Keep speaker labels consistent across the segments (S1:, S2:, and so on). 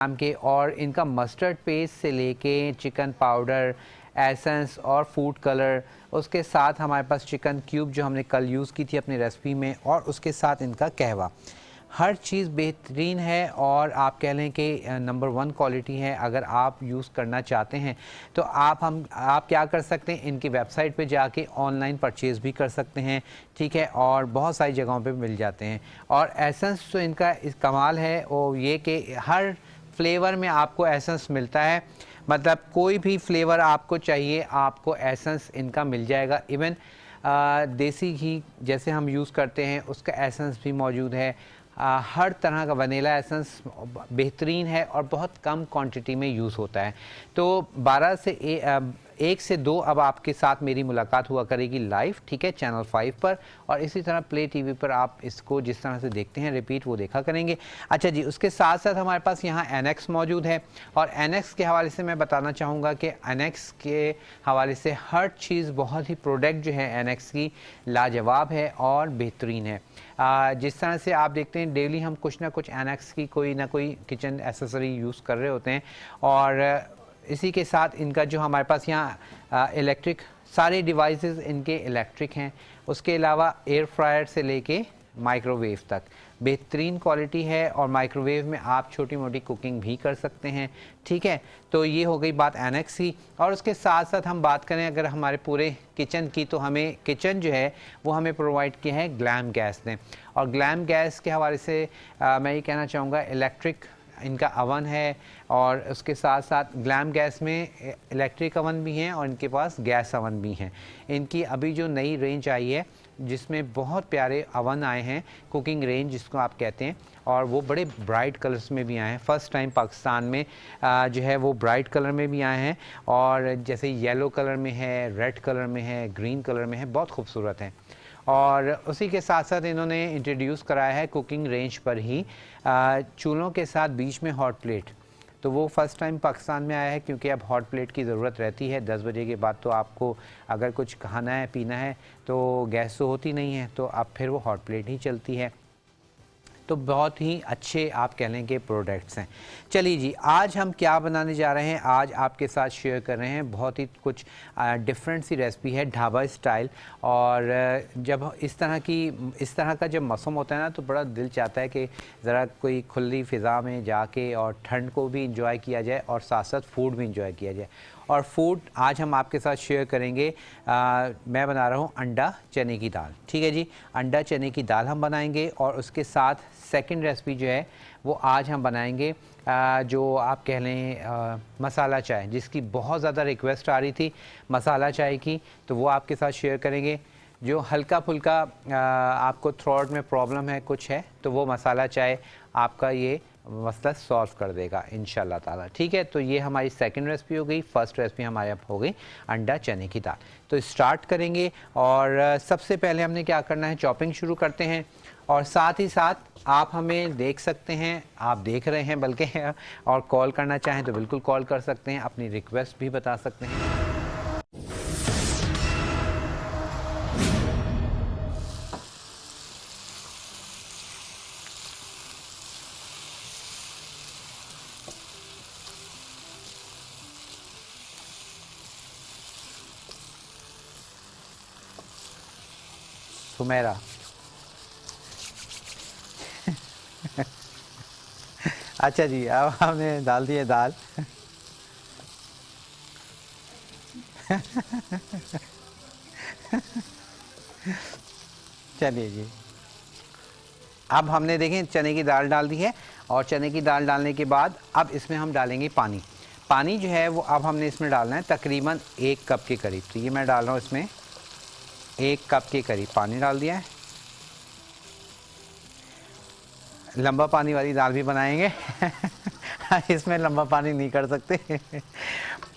S1: नाम के, और इनका मस्टर्ड पेस्ट से लेके चिकन पाउडर, एसेंस और फूड कलर, उसके साथ हमारे पास चिकन क्यूब जो हमने कल यूज़ की थी अपनी रेसिपी में, और उसके साथ इनका कहवा, हर चीज़ बेहतरीन है और आप कह लें कि नंबर 1 क्वालिटी है। अगर आप यूज़ करना चाहते हैं तो आप क्या कर सकते हैं, इनकी वेबसाइट पे जाके ऑनलाइन परचेज़ भी कर सकते हैं, ठीक है, और बहुत सारी जगहों पे मिल जाते हैं। और एसेंस तो इनका इस कमाल है वो ये कि हर फ्लेवर में आपको एसेंस मिलता है, मतलब कोई भी फ्लेवर आपको चाहिए आपको एसेंस इनका मिल जाएगा। इवन देसी घी जैसे हम यूज़ करते हैं उसका एसेंस भी मौजूद है। हर तरह का वनीला एसेंस बेहतरीन है और बहुत कम क्वांटिटी में यूज़ होता है। तो 1 से 2 अब आपके साथ मेरी मुलाकात हुआ करेगी लाइव, ठीक है, चैनल 5 पर, और इसी तरह प्ले टीवी पर आप इसको जिस तरह से देखते हैं रिपीट वो देखा करेंगे। अच्छा जी, उसके साथ साथ हमारे पास यहाँ एनेक्स मौजूद है, और एनेक्स के हवाले से मैं बताना चाहूँगा कि एनेक्स के हवाले से हर चीज़ बहुत ही प्रोडक्ट जो है एनेक्स की लाजवाब है और बेहतरीन है। जिस तरह से आप देखते हैं डेली हम कुछ ना कुछ एनेक्स की कोई ना कोई किचन एसेसरी यूज़ कर रहे होते हैं, और इसी के साथ इनका जो हमारे पास यहाँ इलेक्ट्रिक सारे डिवाइसेस इनके इलेक्ट्रिक हैं। उसके अलावा एयर फ्रायर से लेके माइक्रोवेव तक बेहतरीन क्वालिटी है, और माइक्रोवेव में आप छोटी मोटी कुकिंग भी कर सकते हैं, ठीक है। तो ये हो गई बात एनेक्स की। और उसके साथ साथ हम बात करें अगर हमारे पूरे किचन की, तो हमें किचन जो है वो हमें प्रोवाइड किया है ग्लैम गैस ने। और ग्लैम गैस के हवाले से मैं ये कहना चाहूँगा इलेक्ट्रिक इनका अवन है, और उसके साथ साथ ग्लैम गैस में इलेक्ट्रिक अवन भी हैं और इनके पास गैस अवन भी हैं। इनकी अभी जो नई रेंज आई है जिसमें बहुत प्यारे अवन आए हैं, कुकिंग रेंज जिसको आप कहते हैं, और वो बड़े ब्राइट कलर्स में भी आए हैं। फ़र्स्ट टाइम पाकिस्तान में जो है वो ब्राइट कलर में भी आए हैं, और जैसे येलो कलर में है, रेड कलर में है, ग्रीन कलर में है, बहुत खूबसूरत हैं। और उसी के साथ साथ इन्होंने इंट्रोड्यूस कराया है कुकिंग रेंज पर ही चूल्हों के साथ बीच में हॉट प्लेट। तो वो फ़र्स्ट टाइम पाकिस्तान में आया है, क्योंकि अब हॉट प्लेट की ज़रूरत रहती है 10 बजे के बाद। तो आपको अगर कुछ खाना है पीना है तो गैस तो होती नहीं है, तो अब फिर वो हॉट प्लेट ही चलती है। तो बहुत ही अच्छे आप कह लें कि प्रोडक्ट्स हैं। चलिए जी, आज हम क्या बनाने जा रहे हैं, आज आपके साथ शेयर कर रहे हैं बहुत ही कुछ डिफरेंट सी रेसिपी है ढाबा स्टाइल। और जब इस तरह का जब मौसम होता है ना, तो बड़ा दिल चाहता है कि ज़रा कोई खुली फ़िज़ा में जाके और ठंड को भी इंजॉय किया जाए और साथ साथ फूड भी इंजॉय किया जाए। और फूड आज हम आपके साथ शेयर करेंगे, मैं बना रहा हूँ अंडा चने की दाल, ठीक है जी। अंडा चने की दाल हम बनाएंगे, और उसके साथ सेकंड रेसिपी जो है वो आज हम बनाएंगे जो आप कह लें मसाला चाय, जिसकी बहुत ज़्यादा रिक्वेस्ट आ रही थी मसाला चाय की, तो वो आपके साथ शेयर करेंगे। जो हल्का फुल्का आपको थ्रोट में प्रॉब्लम है कुछ है, तो वो मसाला चाय आपका ये मसला सॉल्व कर देगा इंशाल्लाह ताला, ठीक है। तो ये हमारी सेकंड रेसिपी हो गई। फर्स्ट रेसिपी हमारे अब हो गई अंडा चने की दाल। तो स्टार्ट करेंगे, और सबसे पहले हमने क्या करना है, चॉपिंग शुरू करते हैं। और साथ ही साथ आप हमें देख सकते हैं, आप देख रहे हैं बल्कि, और कॉल करना चाहें तो बिल्कुल कॉल कर सकते हैं, अपनी रिक्वेस्ट भी बता सकते हैं। सुमेरा अच्छा जी, अब हमने डाल दिए दाल चलिए जी, अब हमने देखें चने की दाल डाल दी है, और चने की दाल डालने के बाद अब इसमें हम डालेंगे पानी। पानी जो है वो अब हमने इसमें डालना है तकरीबन 1 कप के करीब। तो ये मैं डाल रहा हूँ इसमें 1 कप के करीब पानी डाल दिया है। लंबा पानी वाली दाल भी बनाएंगे इसमें लंबा पानी नहीं कर सकते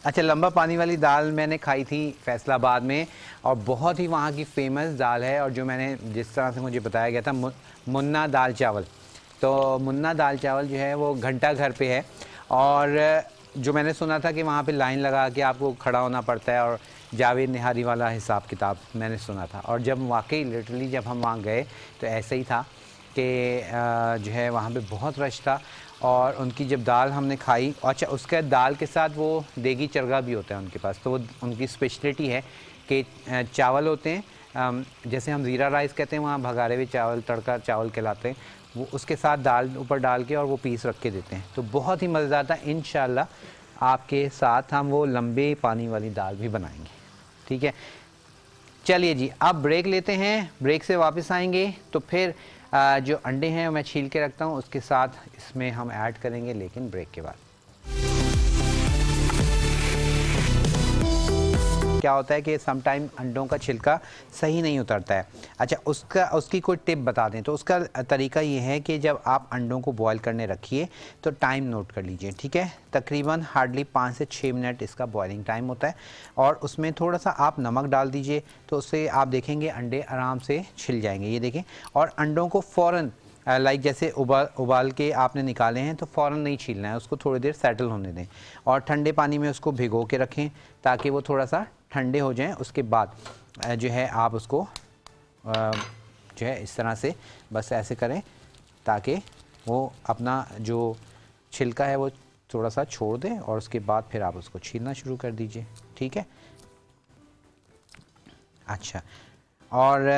S1: अच्छा, लंबा पानी वाली दाल मैंने खाई थी फैसलाबाद में, और बहुत ही वहाँ की फेमस दाल है, और जो मैंने जिस तरह से मुझे बताया गया था मुन्ना दाल चावल। तो मुन्ना दाल चावल जो है वो घंटा घर पे है, और जो मैंने सुना था कि वहाँ पे लाइन लगा के आपको खड़ा होना पड़ता है, और जावेद निहारी वाला हिसाब किताब मैंने सुना था। और जब वाकई लिटरली जब हम वहाँ गए तो ऐसे ही था कि जो है वहाँ पे बहुत रश था, और उनकी जब दाल हमने खाई, अच्छा उसके दाल के साथ वो देगी चरगा भी होता है उनके पास, तो वो उनकी स्पेशलिटी है कि चावल होते हैं, जैसे हम ज़ीरा राइस कहते हैं, वहाँ भगारे हुए चावल, तड़का चावल कहलाते हैं, वो उसके साथ दाल ऊपर डाल के और वो पीस रख के देते हैं, तो बहुत ही मज़ेदार था। इंशाल्लाह आपके साथ हम वो लंबे पानी वाली दाल भी बनाएंगे, ठीक है। चलिए जी, अब ब्रेक लेते हैं, ब्रेक से वापस आएंगे तो फिर जो अंडे हैं मैं छील के रखता हूँ, उसके साथ इसमें हम ऐड करेंगे, लेकिन ब्रेक के बाद। क्या होता है कि सम टाइम अंडों का छिलका सही नहीं उतरता है। अच्छा, उसकी कोई टिप बता दें तो उसका तरीका ये है कि जब आप अंडों को बॉईल करने रखिए तो टाइम नोट कर लीजिए, ठीक है। तकरीबन हार्डली 5 से 6 मिनट इसका बॉइलिंग टाइम होता है, और उसमें थोड़ा सा आप नमक डाल दीजिए, तो उससे आप देखेंगे अंडे आराम से छिल जाएंगे। ये देखें, और अंडों को फ़ौरन लाइक जैसे उबाल के आपने निकाले हैं तो फ़ौरन नहीं छीलना है, उसको थोड़ी देर सेटल होने दें, और ठंडे पानी में उसको भिगो के रखें ताकि वो थोड़ा सा ठंडे हो जाएं। उसके बाद जो है आप उसको जो है इस तरह से बस ऐसे करें ताकि वो अपना जो छिलका है वो थोड़ा सा छोड़ दें, और उसके बाद फिर आप उसको छीलना शुरू कर दीजिए, ठीक है। अच्छा, और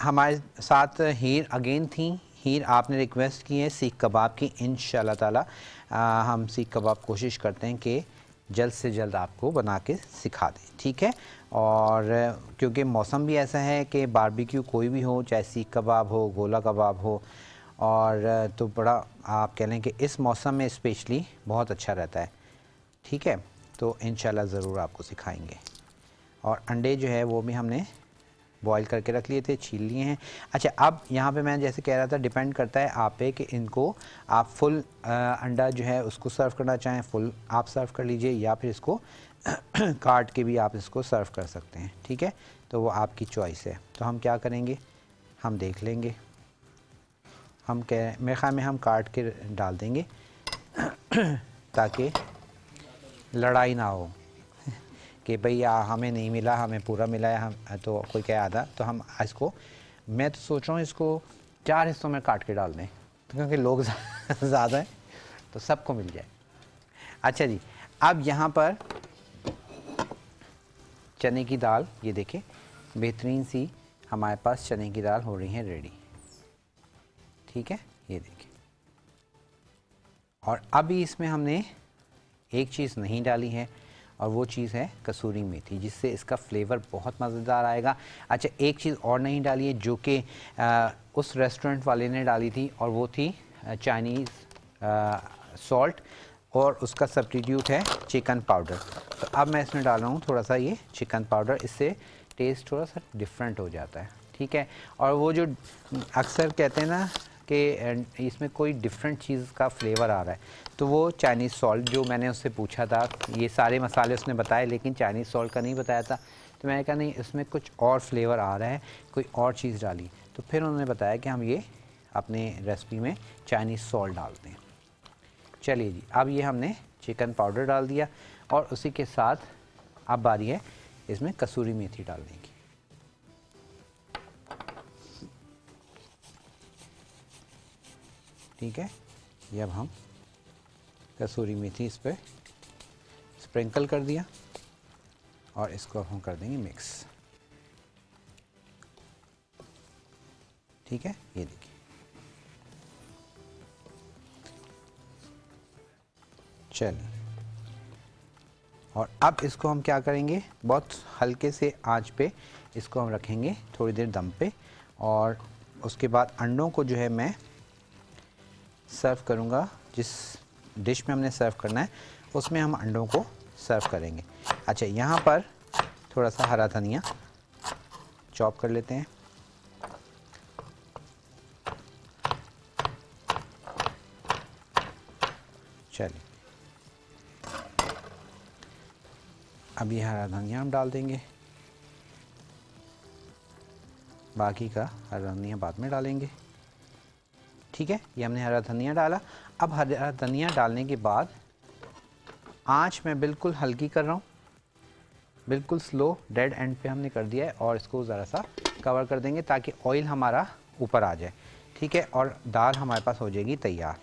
S1: हमारे साथ हीर अगेन थी। हीर, आपने रिक्वेस्ट की है सीख कबाब की, इंशाल्लाह ताला हम सीख कबाब कोशिश करते हैं कि जल्द से जल्द आपको बना के सिखा दें, ठीक है। और क्योंकि मौसम भी ऐसा है कि बारबेक्यू कोई भी हो, चाहे सीख कबाब हो, गोला कबाब हो, और तो बड़ा आप कह लें कि इस मौसम में स्पेशली बहुत अच्छा रहता है, ठीक है। तो इंशाल्लाह ज़रूर आपको सिखाएंगे। और अंडे जो है वो भी हमने बॉईल करके रख लिए थे, छील लिए हैं। अच्छा, अब यहाँ पे मैं जैसे कह रहा था, डिपेंड करता है आप पे कि इनको आप फुल अंडा जो है उसको सर्व करना चाहें, फुल आप सर्व कर लीजिए, या फिर इसको काट के भी आप इसको सर्व कर सकते हैं, ठीक है। तो वो आपकी चॉइस है। तो हम क्या करेंगे, हम देख लेंगे, हम मेरे ख्याल में हम काट के डाल देंगे ताकि लड़ाई ना हो कि भैया हमें नहीं मिला, हमें पूरा मिला है, हम तो कोई कह आधा। तो हम इसको, मैं तो सोच रहा हूँ इसको 4 हिस्सों में काट के डाल दें, तो क्योंकि लोग ज़्यादा हैं तो सबको मिल जाए। अच्छा जी, अब यहाँ पर चने की दाल, ये देखें बेहतरीन सी हमारे पास चने की दाल हो रही है रेडी, ठीक है, ये देखें। और अभी इसमें हमने एक चीज़ नहीं डाली है, और वो चीज़ है कसूरी मेथी, जिससे इसका फ्लेवर बहुत मज़ेदार आएगा। अच्छा, एक चीज़ और नहीं डाली है जो कि उस रेस्टोरेंट वाले ने डाली थी, और वो थी चाइनीज़ सॉल्ट, और उसका सब्स्टिट्यूट है चिकन पाउडर। तो अब मैं इसमें डाल रहा हूँ थोड़ा सा ये चिकन पाउडर, इससे टेस्ट थोड़ा सा डिफरेंट हो जाता है, ठीक है। और वो जो अक्सर कहते हैं ना कि इसमें कोई डिफरेंट चीज़ का फ्लेवर आ रहा है, तो वो चाइनीज़ सॉल्ट, जो मैंने उससे पूछा था, ये सारे मसाले उसने बताए लेकिन चाइनीज़ सॉल्ट का नहीं बताया था, तो मैंने कहा नहीं इसमें कुछ और फ्लेवर आ रहा है, कोई और चीज़ डाली। तो फिर उन्होंने बताया कि हम ये अपने रेसिपी में चाइनीज़ सॉल्ट डालते हैं। चलिए जी, अब ये हमने चिकन पाउडर डाल दिया, और उसी के साथ अब बारी है इसमें कसूरी मेथी डालने की। ठीक है, ये अब हम कसूरी मेथी इस पर स्प्रिंकल कर दिया, और इसको हम कर देंगे मिक्स, ठीक है, ये देखिए। चलिए, और अब इसको हम क्या करेंगे, बहुत हल्के से आंच पे इसको हम रखेंगे थोड़ी देर दम पे, और उसके बाद अंडों को जो है मैं सर्व करूँगा। जिस डिश में हमने सर्व करना है उसमें हम अंडों को सर्व करेंगे। अच्छा, यहाँ पर थोड़ा सा हरा धनिया चॉप कर लेते हैं, चलिए अब ये हरा धनिया हम डाल देंगे, बाकी का हरा धनिया बाद में डालेंगे, ठीक है। ये हमने हरा धनिया डाला। अब हरा धनिया डालने के बाद आंच मैं बिल्कुल हल्की कर रहा हूँ, बिल्कुल स्लो, डेड एंड पे हमने कर दिया है, और इसको ज़रा सा कवर कर देंगे ताकि ऑयल हमारा ऊपर आ जाए, ठीक है। और दाल हमारे पास हो जाएगी तैयार।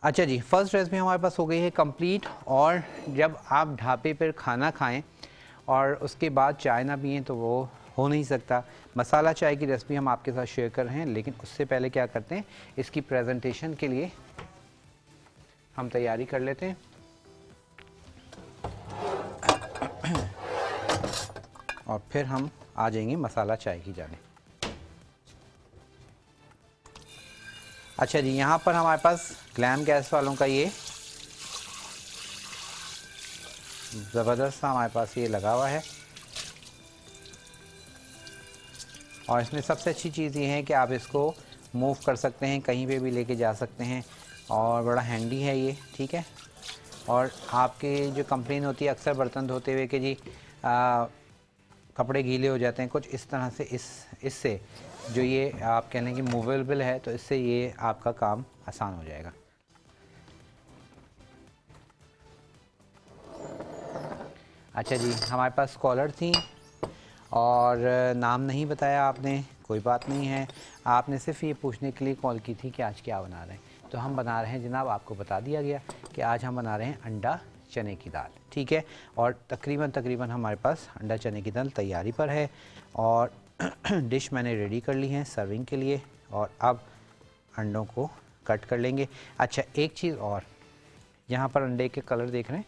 S1: अच्छा जी, फर्स्ट रेसिपी हमारे पास हो गई है कंप्लीट। और जब आप ढाबे पर खाना खाएं और उसके बाद चाय ना पिएं तो वो हो नहीं सकता। मसाला चाय की रेसिपी हम आपके साथ शेयर कर रहे हैं, लेकिन उससे पहले क्या करते हैं, इसकी प्रेजेंटेशन के लिए हम तैयारी कर लेते हैं। और फिर हम आ जाएंगे मसाला चाय की जाने। अच्छा जी, यहाँ पर हमारे पास ग्लैम गैस वालों का ये ज़बरदस्त सा हमारे पास ये लगा हुआ है। और इसमें सबसे अच्छी चीज़ ये है कि आप इसको मूव कर सकते हैं, कहीं पे भी लेके जा सकते हैं और बड़ा हैंडी है ये, ठीक है। और आपके जो कंप्लेन होती है अक्सर बर्तन धोते हुए कि जी कपड़े गीले हो जाते हैं, कुछ इस तरह से इससे जो ये आप कह लें कि मूवेबल है, तो इससे ये आपका काम आसान हो जाएगा। अच्छा जी, हमारे पास कॉलर थी और नाम नहीं बताया आपने, कोई बात नहीं है। आपने सिर्फ ये पूछने के लिए कॉल की थी कि आज क्या बना रहे हैं। तो हम बना रहे हैं जनाब, आपको बता दिया गया कि आज हम बना रहे हैं अंडा चने की दाल, ठीक है। और तकरीबन हमारे पास अंडा चने की दाल तैयारी पर है और डिश मैंने रेडी कर ली है सर्विंग के लिए। और अब अंडों को कट कर लेंगे। अच्छा, एक चीज़ और, यहाँ पर अंडे के कलर देख रहे हैं,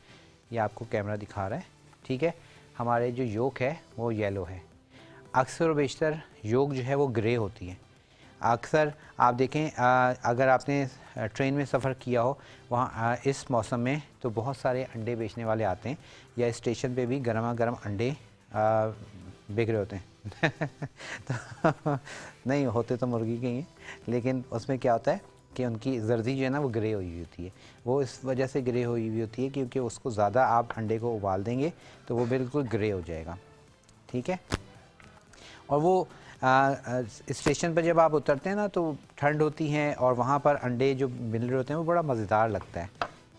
S1: ये आपको कैमरा दिखा रहा है, ठीक है। हमारे जो योक है वो येलो है। अक्सर बेशतर योक जो है वो ग्रे होती है। अक्सर आप देखें, अगर आपने ट्रेन में सफ़र किया हो वहाँ इस मौसम में, तो बहुत सारे अंडे बेचने वाले आते हैं, या स्टेशन पे भी गर्मा गर्म अंडे बिक रहे होते हैं। तो नहीं होते तो मुर्गी के ही हैं, लेकिन उसमें क्या होता है कि उनकी जर्दी जो है ना वो ग्रे हुई हुई होती है। वो इस वजह से ग्रे हुई हुई होती है क्योंकि उसको ज़्यादा आप अंडे को उबाल देंगे तो वो बिल्कुल ग्रे हो जाएगा, ठीक है। और वो स्टेशन पर जब आप उतरते हैं ना तो ठंड होती है और वहाँ पर अंडे जो मिल रहे होते हैं वो बड़ा मज़ेदार लगता है।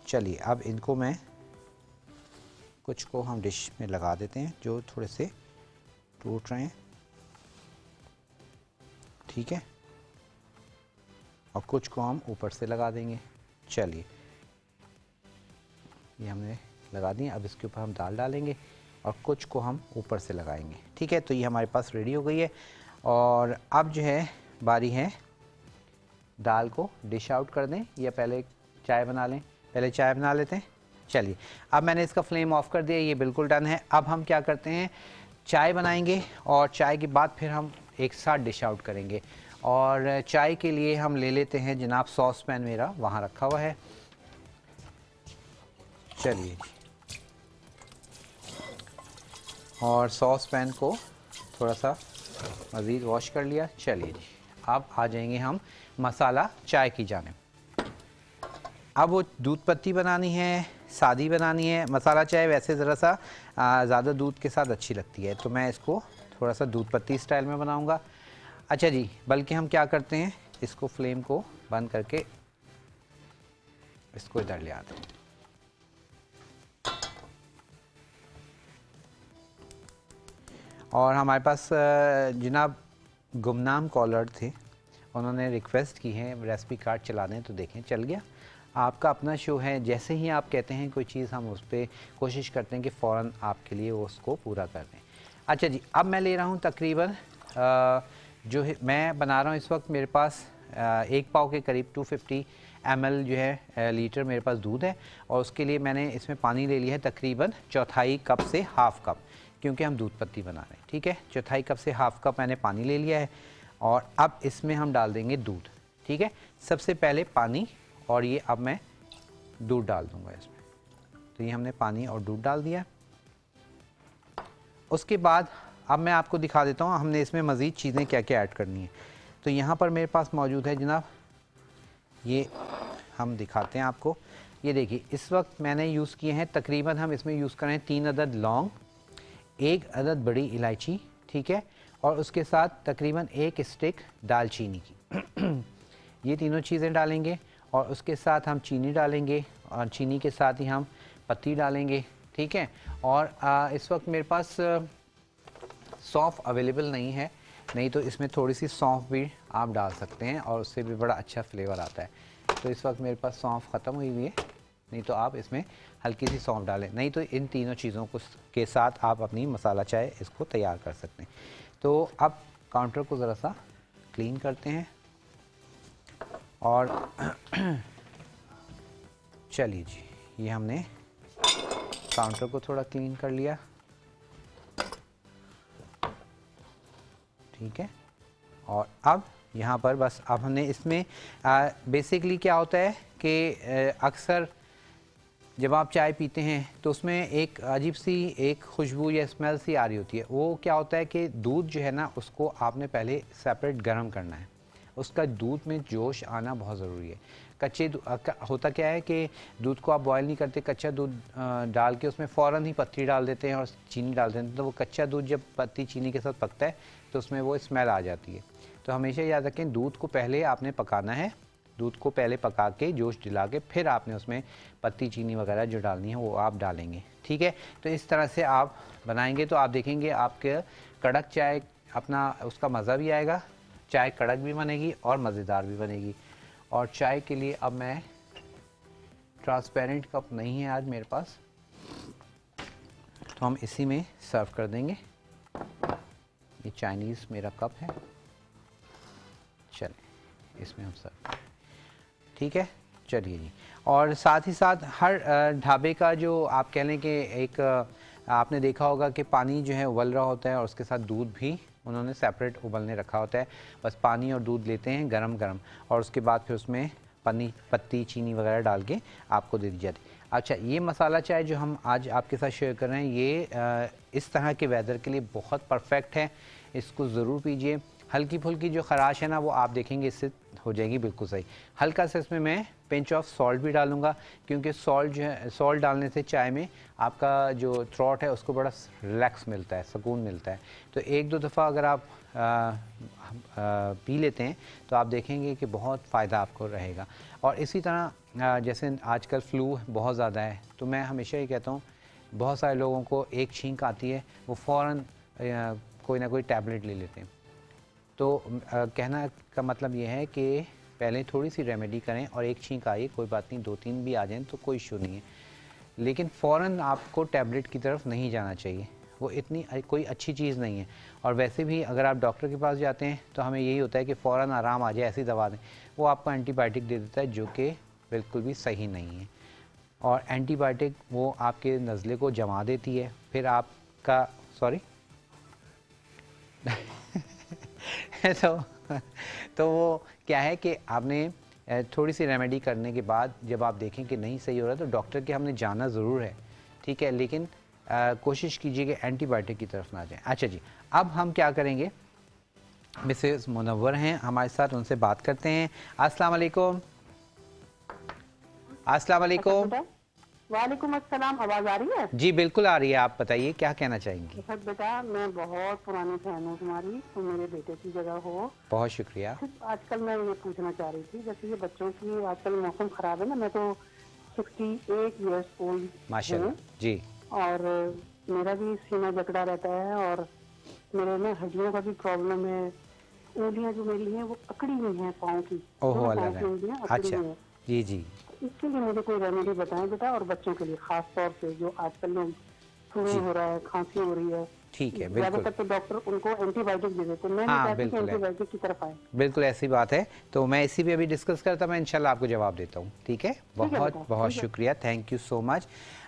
S1: चलिए, अब इनको मैं कुछ को हम डिश में लगा देते हैं जो थोड़े से टूट रहे हैं, ठीक है। और कुछ को हम ऊपर से लगा देंगे। चलिए, ये हमने लगा दिए। अब इसके ऊपर हम दाल डालेंगे और कुछ को हम ऊपर से लगाएंगे, ठीक है। तो ये हमारे पास रेडी हो गई है। और अब जो है बारी है दाल को डिश आउट कर दें या पहले चाय बना लें। पहले चाय बना लेते हैं। चलिए, अब मैंने इसका फ्लेम ऑफ कर दिया, ये बिल्कुल डन है। अब हम क्या करते हैं, चाय बनाएंगे और चाय के बाद फिर हम एक साथ डिश आउट करेंगे। और चाय के लिए हम ले लेते हैं जनाब, सॉस पैन मेरा वहाँ रखा हुआ है। चलिए, और सॉस पैन को थोड़ा सा मज़ीद वॉश कर लिया। चलिए जी, अब आ जाएंगे हम मसाला चाय की जानिब। अब वो दूध पत्ती बनानी है, सादी बनानी है। मसाला चाय वैसे ज़रा सा ज़्यादा दूध के साथ अच्छी लगती है, तो मैं इसको थोड़ा सा दूध पत्ती स्टाइल में बनाऊंगा। अच्छा जी, बल्कि हम क्या करते हैं, इसको फ्लेम को बंद करके इसको इधर ले आते हैं। और हमारे पास जनाब गुमनाम कॉलर थे, उन्होंने रिक्वेस्ट की है रेसिपी कार्ड चला दें, तो देखें चल गया। आपका अपना शो है, जैसे ही आप कहते हैं कोई चीज़ हम उस पर कोशिश करते हैं कि फ़ौरन आपके लिए वो उसको पूरा कर दें। अच्छा जी, अब मैं ले रहा हूँ तकरीबन जो है मैं बना रहा हूँ इस वक्त, मेरे पास 1 पाव के करीब 250 ml जो है लीटर मेरे पास दूध है। और उसके लिए मैंने इसमें पानी ले लिया है तकरीबन चौथाई कप से हाफ़ कप, क्योंकि हम दूध पत्ती बना रहे हैं, ठीक है। चौथाई कप से हाफ़ कप मैंने पानी ले लिया है। और अब इसमें हम डाल देंगे दूध, ठीक है। सबसे पहले पानी, और ये अब मैं दूध डाल दूंगा इसमें। तो ये हमने पानी और दूध डाल दिया। उसके बाद अब मैं आपको दिखा देता हूँ हमने इसमें मज़ीद चीज़ें क्या क्या ऐड करनी है। तो यहाँ पर मेरे पास मौजूद है जनाब, ये हम दिखाते हैं आपको। ये देखिए, इस वक्त मैंने यूज़ किए हैं तकरीबन, हम इसमें यूज़ करें 3 अदद लौंग, 1 अदद बड़ी इलायची, ठीक है। और उसके साथ तकरीबन 1 स्टिक दालचीनी की ये तीनों चीज़ें डालेंगे। और उसके साथ हम चीनी डालेंगे और चीनी के साथ ही हम पत्ती डालेंगे, ठीक है। और इस वक्त मेरे पास सौंफ अवेलेबल नहीं है, नहीं तो इसमें थोड़ी सी सौंफ भी आप डाल सकते हैं और उससे भी बड़ा अच्छा फ्लेवर आता है। तो इस वक्त मेरे पास सौंफ ख़त्म हुई हुई है, नहीं तो आप इसमें हल्की सी सौंफ डालें, नहीं तो इन तीनों चीज़ों को के साथ आप अपनी मसाला चाय इसको तैयार कर सकते हैं। तो अब काउंटर को ज़रा सा क्लीन करते हैं और चलिए जी, ये हमने काउंटर को थोड़ा क्लीन कर लिया, ठीक है। और अब यहाँ पर बस अब हमने इसमें बेसिकली क्या होता है कि अक्सर जब आप चाय पीते हैं तो उसमें एक अजीब सी एक खुशबू या स्मेल सी आ रही होती है। वो क्या होता है कि दूध जो है ना, उसको आपने पहले सेपरेट गर्म करना है, उसका दूध में जोश आना बहुत ज़रूरी है। होता क्या है कि दूध को आप बॉयल नहीं करते, कच्चा दूध डाल के उसमें फ़ौरन ही पत्ती डाल देते हैं और चीनी डाल देते हैं, तो वो कच्चा दूध जब पत्ती चीनी के साथ पकता है तो उसमें वो स्मेल आ जाती है। तो हमेशा याद रखें, दूध को पहले आपने पकाना है, दूध को पहले पका के जोश दिला के फिर आपने उसमें पत्ती चीनी वगैरह जो डालनी है वो आप डालेंगे, ठीक है। तो इस तरह से आप बनाएंगे तो आप देखेंगे आपके कड़क चाय अपना उसका मज़ा भी आएगा, चाय कड़क भी बनेगी और मज़ेदार भी बनेगी। और चाय के लिए अब मैं ट्रांसपेरेंट कप नहीं है आज मेरे पास, तो हम इसी में सर्व कर देंगे। ये चाइनीज़ मेरा कप है, चलें इसमें हम सर्व, ठीक है। चलिए जी, और साथ ही साथ हर ढाबे का जो आप कह लें कि एक आपने देखा होगा कि पानी जो है उबल रहा होता है और उसके साथ दूध भी उन्होंने सेपरेट उबलने रखा होता है। बस पानी और दूध लेते हैं गरम गरम और उसके बाद फिर उसमें पत्ती चीनी वगैरह डाल के आपको दे दी जाती है। अच्छा, ये मसाला चाय जो हम आज आपके साथ शेयर कर रहे हैं, ये इस तरह के वेदर के लिए बहुत परफेक्ट है, इसको ज़रूर पीजिए। हल्की फुल्की जो ख़राश है ना, वो आप देखेंगे इससे हो जाएगी बिल्कुल सही। हल्का सा इसमें मैं पिंच ऑफ सॉल्ट भी डालूंगा, क्योंकि सॉल्ट जो है, सॉल्ट डालने से चाय में आपका जो थ्रोट है उसको बड़ा रिलैक्स मिलता है, सुकून मिलता है। तो एक दो दफ़ा अगर आप पी लेते हैं तो आप देखेंगे कि बहुत फ़ायदा आपको रहेगा। और इसी तरह जैसे आजकल फ्लू बहुत ज़्यादा है, तो मैं हमेशा ही कहता हूँ, बहुत सारे लोगों को एक छींक आती है, वो फ़ौरन कोई ना कोई टैबलेट ले लेते हैं। तो कहना का मतलब ये है कि पहले थोड़ी सी रेमेडी करें और एक छींक आई, कोई बात नहीं, 2-3 भी आ जाएं तो कोई इशू नहीं है, लेकिन फ़ौरन आपको टैबलेट की तरफ नहीं जाना चाहिए, वो इतनी कोई अच्छी चीज़ नहीं है। और वैसे भी अगर आप डॉक्टर के पास जाते हैं तो हमें यही होता है कि फ़ौरन आराम आ जाए ऐसी दवा दें, वो आपको एंटीबायोटिक दे देता है जो कि बिल्कुल भी सही नहीं है। और एंटीबायोटिक वो आपके नज़ले को जमा देती है, फिर आपका सॉरी तो वो क्या है कि आपने थोड़ी सी रेमेडी करने के बाद जब आप देखें कि नहीं सही हो रहा तो डॉक्टर के हमने जाना ज़रूर है, ठीक है, लेकिन कोशिश कीजिए कि एंटीबायोटिक की तरफ ना जाएं। अच्छा जी, अब हम क्या करेंगे, मिसेस मुनव्वर हैं हमारे साथ, उनसे बात करते हैं। अस्सलाम वालेकुम। अस्सलाम वालेकुम।
S2: वालेकुम अस्सलाम। आवाज आ रही है?
S1: जी बिल्कुल आ रही है, आप बताइए क्या कहना चाहेंगी।
S2: बेटा, मैं बहुत पुरानी फैन हूँ तुम्हारी, तुम मेरे बेटे की जगह हो।
S1: बहुत शुक्रिया।
S2: आजकल मैं ये पूछना चाह रही थी, जैसे ये बच्चों की आजकल मौसम खराब है ना, मैं तो 68 ईयर्स ओल्ड
S1: माशाल्लाह जी।
S2: और मेरा भी सीना जकड़ा रहता है और मेरे ना हड्डियों का भी प्रॉब्लम है, उंगलियां जो मेरी हैं वो अकड़ी हुई हैं पाँव की।
S1: ओहो अल्लाह। अच्छा जी जी,
S2: इसके लिए मुझे कोई रेमेडी बताएं बेटा, और बच्चों के लिए खास तौर से जो आजकल लोग फ्लू हो रहा है, खांसी हो रही है,
S1: ठीक है,
S2: ज्यादातर तो डॉक्टर उनको एंटीबायोटिक दे देते हैं। मैं नहीं चाहती कि एंटीबायोटिक की तरफ आए।
S1: बिल्कुल ऐसी बात है, तो मैं इसी पे अभी डिस्कस करता, मैं इंशाल्लाह आपको जवाब देता हूँ, ठीक है। बहुत बहुत शुक्रिया, थैंक यू सो मच।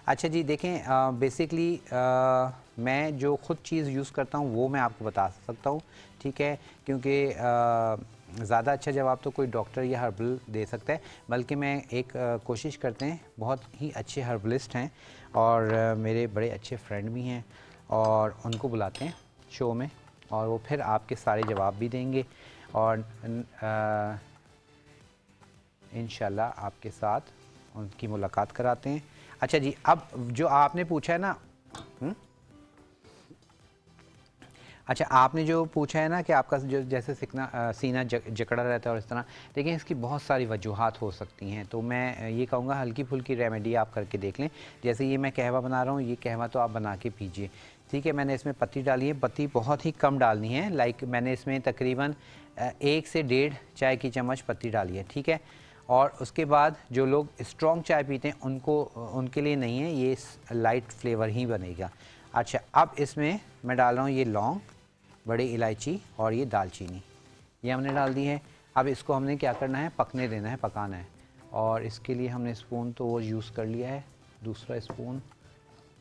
S1: अच्छा जी, देखें बेसिकली मैं जो ख़ुद चीज़ यूज़ करता हूँ वो मैं आपको बता सकता हूँ, ठीक है, क्योंकि ज़्यादा अच्छा जवाब तो कोई डॉक्टर या हर्बल दे सकता है, बल्कि मैं एक कोशिश करते हैं, बहुत ही अच्छे हर्बलिस्ट हैं और मेरे बड़े अच्छे फ्रेंड भी हैं, और उनको बुलाते हैं शो में और वो फिर आपके सारे जवाब भी देंगे और इंशाल्लाह आपके साथ उनकी मुलाकात कराते हैं। अच्छा जी, अब जो आपने पूछा है ना, अच्छा आपने जो पूछा है ना कि आपका जो जैसे सीना जकड़ा रहता है और इस तरह, देखिए इसकी बहुत सारी वजूहात हो सकती हैं, तो मैं ये कहूँगा हल्की फुल्की रेमेडी आप करके देख लें। जैसे ये मैं कहवा बना रहा हूँ, ये कहवा तो आप बना के पीजिए, ठीक है। मैंने इसमें पत्ती डाली है, पत्ती बहुत ही कम डालनी है, लाइक मैंने इसमें तकरीबन 1 से 1.5 चाय की चम्मच पत्ती डाली है, ठीक है। और उसके बाद जो लोग स्ट्रॉन्ग चाय पीते हैं उनके लिए नहीं है, ये लाइट फ्लेवर ही बनेगा। अच्छा, अब इसमें मैं डाल रहा हूँ ये लौंग, बड़ी इलायची और ये दालचीनी, ये हमने डाल दी है। अब इसको हमने क्या करना है, पकने देना है, पकाना है। और इसके लिए हमने स्पून तो वो यूज़ कर लिया है, दूसरा स्पून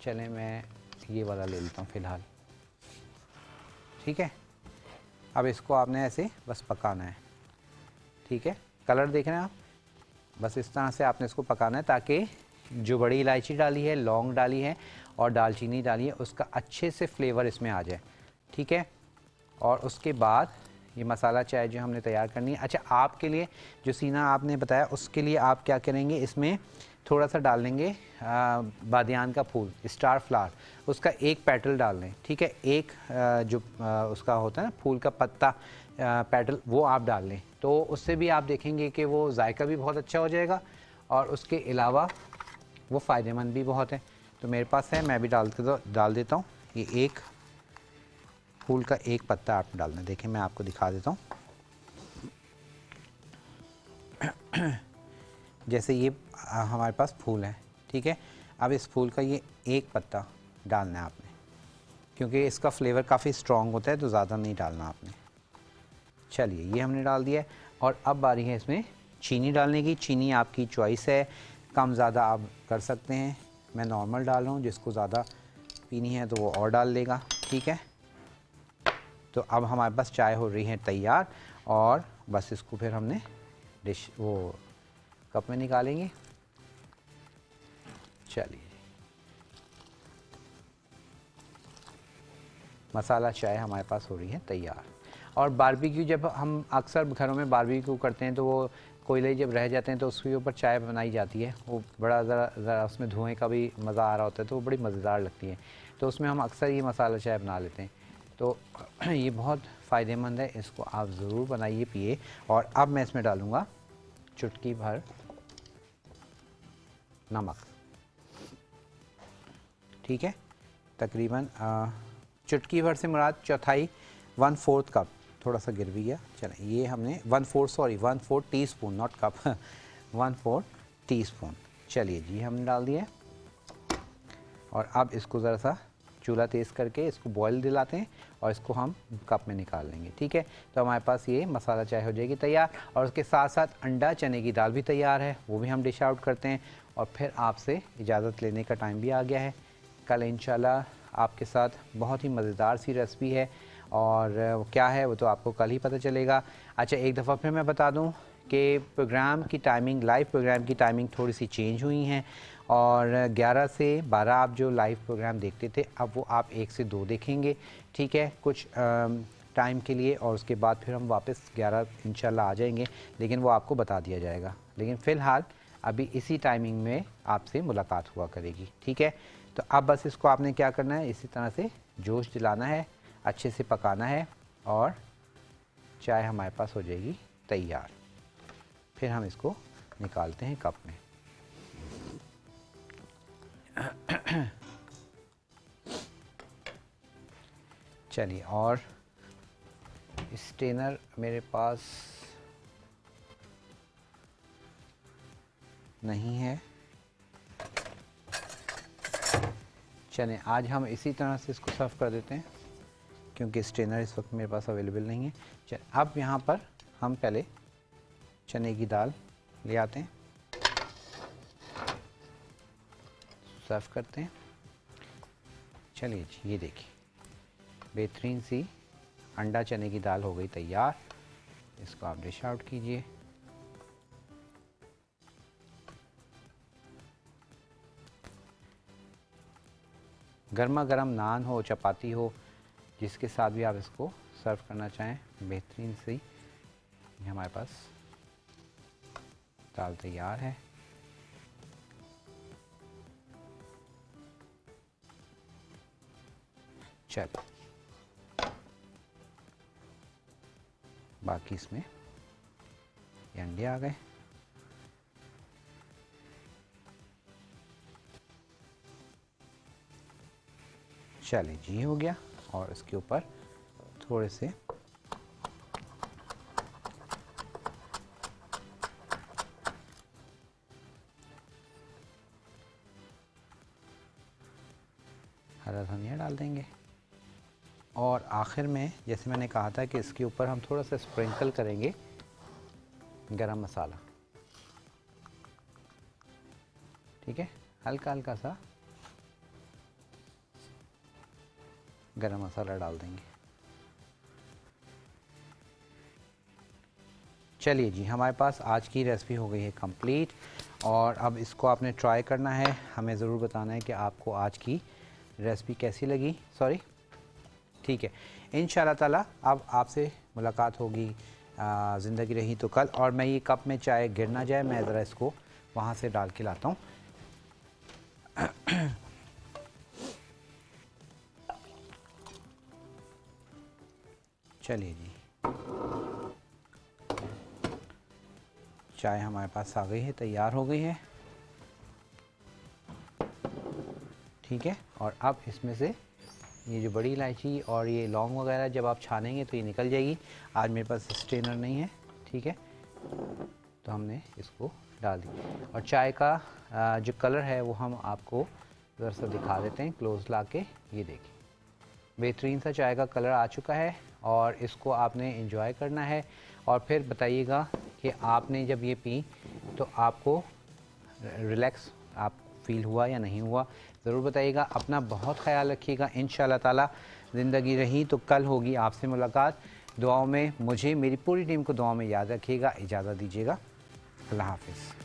S1: चले मैं ये वाला ले लेता हूँ फ़िलहाल, ठीक है। अब इसको आपने ऐसे बस पकाना है, ठीक है। कलर देख रहे हैं आप, बस इस तरह से आपने इसको पकाना है ताकि जो बड़ी इलायची डाली है, लौंग डाली है और दालचीनी डाली है, उसका अच्छे से फ्लेवर इसमें आ जाए, ठीक है। और उसके बाद ये मसाला चाय जो हमने तैयार करनी है। अच्छा, आपके लिए जो सीना आपने बताया उसके लिए आप क्या करेंगे, इसमें थोड़ा सा डाल लेंगे बादियान का फूल, स्टार फ्लावर, उसका एक पेटल डाल लें, ठीक है। एक जो उसका होता है ना फूल का पत्ता पेटल, वो आप डाल लें, तो उससे भी आप देखेंगे कि वो जायका भी बहुत अच्छा हो जाएगा और उसके अलावा वो फ़ायदेमंद भी बहुत है। तो मेरे पास है, मैं भी डाल देता हूँ। ये एक फूल का एक पत्ता आप डालना, देखें मैं आपको दिखा देता हूँ। जैसे ये हमारे पास फूल है, ठीक है। अब इस फूल का ये एक पत्ता डालना है आपने, क्योंकि इसका फ्लेवर काफ़ी स्ट्रॉन्ग होता है, तो ज़्यादा नहीं डालना आपने। चलिए, ये हमने डाल दिया है। और अब बारी है इसमें चीनी डालने की। चीनी आपकी चॉइस है, कम ज़्यादा आप कर सकते हैं। मैं नॉर्मल डाल रहा हूँ, जिसको ज़्यादा पीनी है तो वो और डाल लेगा, ठीक है। तो अब हमारे पास चाय हो रही है तैयार, और बस इसको फिर हमने वो कप में निकालेंगे। चलिए, मसाला चाय हमारे पास हो रही है तैयार। और बारबेक्यू, जब हम अक्सर घरों में बारबेक्यू करते हैं तो वो कोयले जब रह जाते हैं तो उसके ऊपर चाय बनाई जाती है, वो बड़ा ज़रा उसमें धुएं का भी मज़ा आ रहा होता है, तो वो बड़ी मज़ेदार लगती है। तो उसमें हम अक्सर ये मसाला चाय बना लेते हैं, तो ये बहुत फ़ायदेमंद है, इसको आप ज़रूर बनाइए, पिए। और अब मैं इसमें डालूँगा चुटकी भर नमक, ठीक है। तकरीबन चुटकी भर से मुराद चौथाई, 1/4 कप, थोड़ा सा गिर भी गया, चलें। ये हमने 1/4 टीस्पून, नॉट कप, 1/4 टीस्पून। चलिए जी, हमने डाल दिया। और अब इसको ज़रा सा चूल्हा तेज़ करके इसको बॉईल दिलाते हैं और इसको हम कप में निकाल लेंगे, ठीक है। तो हमारे पास ये मसाला चाय हो जाएगी तैयार। और उसके साथ साथ अंडा चने की दाल भी तैयार है, वो भी हम डिश आउट करते हैं। और फिर आपसे इजाज़त लेने का टाइम भी आ गया है। कल इंशाल्लाह आपके साथ बहुत ही मज़ेदार सी रेसिपी है, और वो क्या है वो तो आपको कल ही पता चलेगा। अच्छा, एक दफ़ा फिर मैं बता दूं कि प्रोग्राम की टाइमिंग, लाइव प्रोग्राम की टाइमिंग थोड़ी सी चेंज हुई हैं, और 11 से 12 आप जो लाइव प्रोग्राम देखते थे, अब वो आप 1 से 2 देखेंगे, ठीक है, कुछ टाइम के लिए। और उसके बाद फिर हम वापस 11 इंशाल्लाह आ जाएंगे, लेकिन वो आपको बता दिया जाएगा। लेकिन फ़िलहाल अभी इसी टाइमिंग में आपसे मुलाकात हुआ करेगी, ठीक है। तो अब बस इसको आपने क्या करना है, इसी तरह से जोश दिलाना है, अच्छे से पकाना है, और चाय हमारे पास हो जाएगी तैयार। फिर हम इसको निकालते हैं कप में। चलिए, और स्टेनर मेरे पास नहीं है। चलें, आज हम इसी तरह से इसको सर्व कर देते हैं, क्योंकि स्ट्रेनर इस वक्त मेरे पास अवेलेबल नहीं है। चल, अब यहाँ पर हम पहले चने की दाल ले आते हैं, सर्व करते हैं। चलिए जी, ये देखिए, बेहतरीन सी अंडा चने की दाल हो गई तैयार। इसको आप डिश आउट कीजिए। गर्मा गर्म नान हो, चपाती हो, जिसके साथ भी आप इसको सर्व करना चाहें, बेहतरीन सी ये हमारे पास दाल तैयार है। चलो, बाकी इसमें ये अंडे आ गए। चलिए जी, हो गया। और इसके ऊपर थोड़े से हरा धनिया डाल देंगे और आखिर में जैसे मैंने कहा था कि इसके ऊपर हम थोड़ा सा स्प्रिंकल करेंगे गरम मसाला। ठीक है, हल्का हल्का सा गरम मसाला डाल देंगे। चलिए जी, हमारे पास आज की रेसिपी हो गई है कंप्लीट और अब इसको आपने ट्राई करना है। हमें ज़रूर बताना है कि आपको आज की रेसिपी कैसी लगी। सॉरी, ठीक है, इंशाल्लाह ताला अब आपसे मुलाकात होगी ज़िंदगी रही तो कल। और मैं ये कप में चाय गिर ना जाए, मैं ज़रा इसको वहाँ से डाल के लाता हूँ। चलिए जी, चाय हमारे पास आ गई है, तैयार हो गई है। ठीक है, और अब इसमें से ये जो बड़ी इलायची और ये लौंग वगैरह जब आप छानेंगे तो ये निकल जाएगी। आज मेरे पास स्ट्रेनर नहीं है, ठीक है, तो हमने इसको डाल दी। और चाय का जो कलर है वो हम आपको ज़रा सा दिखा देते हैं क्लोज ला के। ये देखिए, बेहतरीन सा चाय का कलर आ चुका है और इसको आपने एंजॉय करना है और फिर बताइएगा कि आपने जब ये पी तो आपको रिलैक्स आप फील हुआ या नहीं हुआ, ज़रूर बताइएगा। अपना बहुत ख्याल रखिएगा। इंशाल्लाह ताला ज़िंदगी रही तो कल होगी आपसे मुलाकात। दुआओं में मुझे, मेरी पूरी टीम को दुआओं में याद रखिएगा। इजाज़त दीजिएगा, अल्लाह हाफ़िज़।